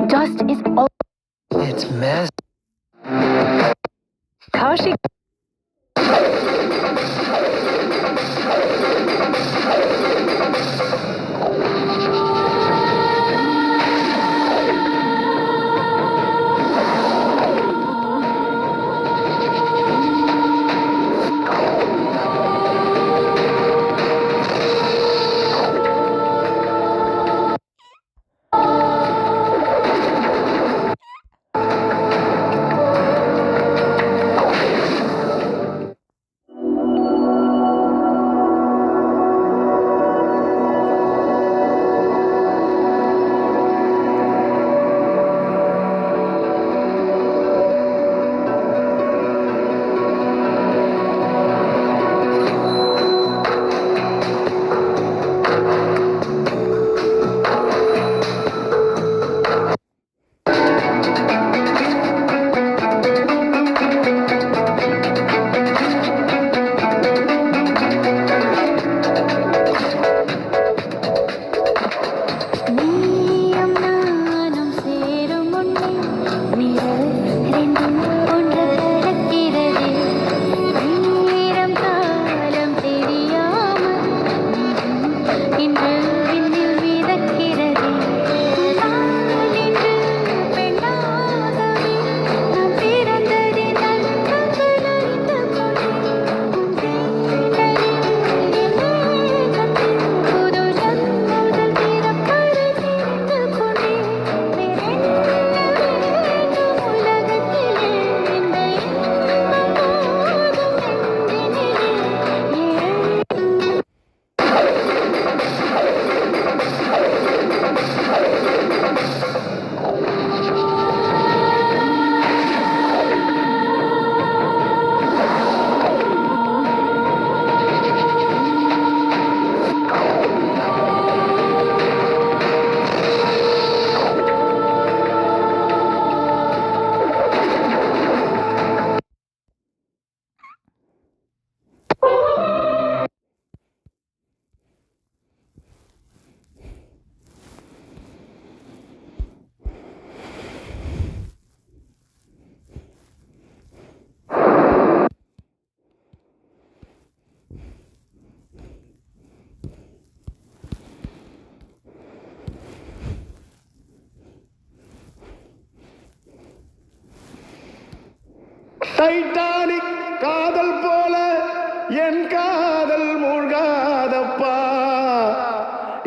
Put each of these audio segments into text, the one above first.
Dust is all. It's mess. Kaushik. Titanic காதல் போல என் காதல் மூழ்காதப்பா,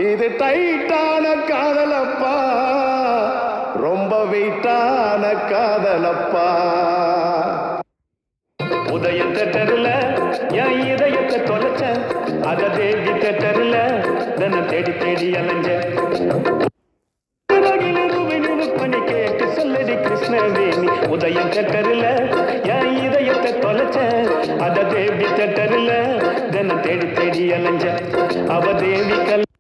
இது டைட்டான காதலப்பா, ரொம்ப வெயிட்டான காதலப்பா. உதய தேட்டர்ல என் இதயத்தை தொலைச்ச, அத தேவி தேட்டர்ல தினம் தேடி தேடி அலைஞ்ச. பண்ணி கேட்டு சொல்லடி கிருஷ்ணவேணி, உதயம் தேட்டர்ல என் இதயத்தை தொலைச்ச, அத தேவி தேட்டர்ல தினம் தேடி தேடி அலைஞ்ச. அவ தேவி கல்